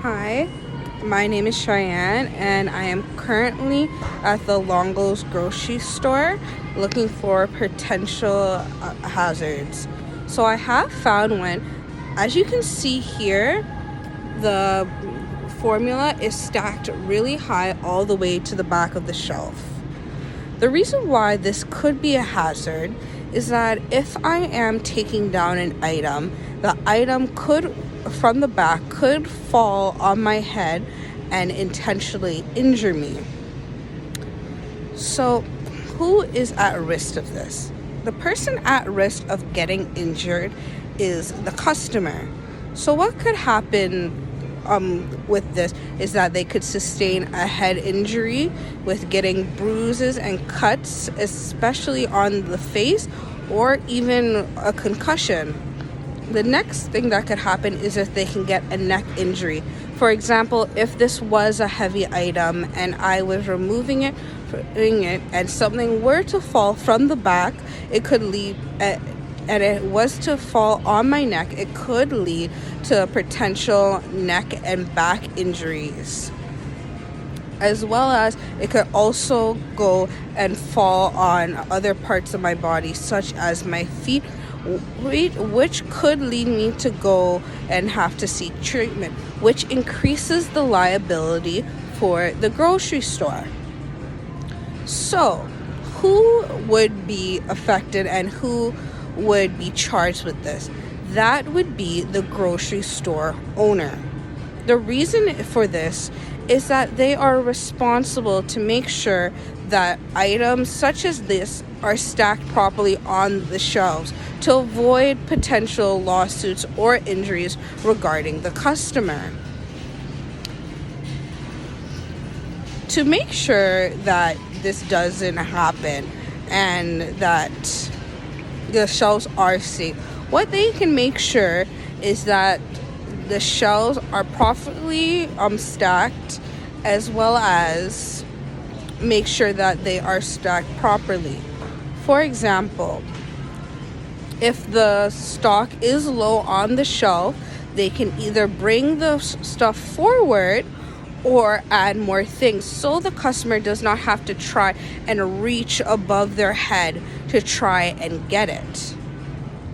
Hi, my name is Cheyenne, and I am currently at the Longo's grocery store looking for potential hazards. So I have found one. As you can see here, the formula is stacked really high all the way to the back of the shelf. The reason why this could be a hazard is that if I am taking down an item, the item from the back could fall on my head and intentionally injure me. So, who is at risk of this? The person at risk of getting injured is the customer. So, what could happen with this is that they could sustain a head injury with getting bruises and cuts, especially on the face, or even a concussion. The next thing that could happen is if they can get a neck injury. For example, if this was a heavy item and I was removing it, and something were to fall from the back, it could lead and it was to fall on my neck, it could lead to potential neck and back injuries. As well as it could also go and fall on other parts of my body, such as my feet, which could lead me to go and have to seek treatment, which increases the liability for the grocery store. So, who would be affected and who would be charged with this? That would be the grocery store owner. The reason for this is that they are responsible to make sure that items such as this are stacked properly on the shelves to avoid potential lawsuits or injuries regarding the customer. To make sure that this doesn't happen and that the shelves are safe, what they can make sure is that the shelves are properly stacked, as well as make sure that they are stacked properly. For example, if the stock is low on the shelf, they can either bring the stuff forward or add more things so the customer does not have to try and reach above their head to try and get it.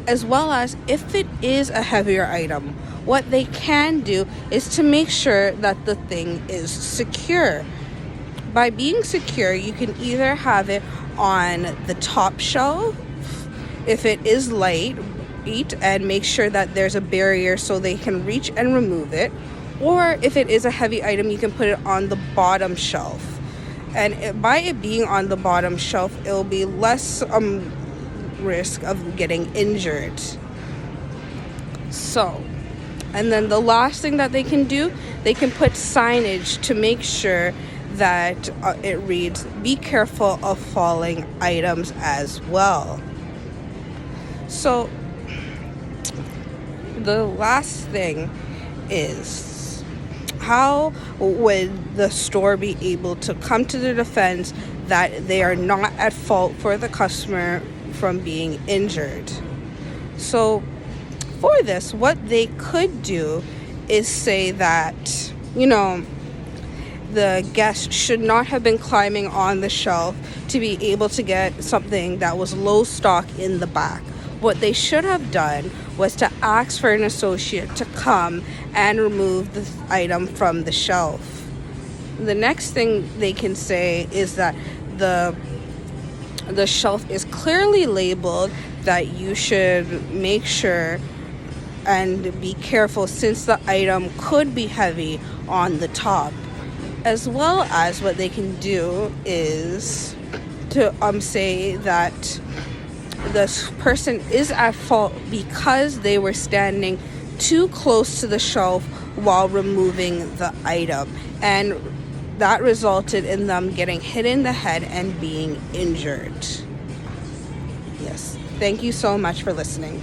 As well as if it is a heavier item, what they can do is to make sure that the thing is secure. By being secure, you can either have it on the top shelf if it is light, and make sure that there's a barrier so they can reach and remove it. Or if it is a heavy item, you can put it on the bottom shelf. And by it being on the bottom shelf, it will be less risk of getting injured. So, and then the last thing that they can do, they can put signage to make sure that it reads, "Be careful of falling items" as well. So, the last thing is, how would the store be able to come to the defense that they are not at fault for the customer from being injured? So for this, what they could do is say that, the guest should not have been climbing on the shelf to be able to get something that was low stock in the back. What they should have done was to ask for an associate to come and remove the item from the shelf. The next thing they can say is that the shelf is clearly labeled, that you should make sure and be careful since the item could be heavy on the top. As well as what they can do is to say that this person is at fault because they were standing too close to the shelf while removing the item, and that resulted in them getting hit in the head and being injured. Yes, thank you so much for listening.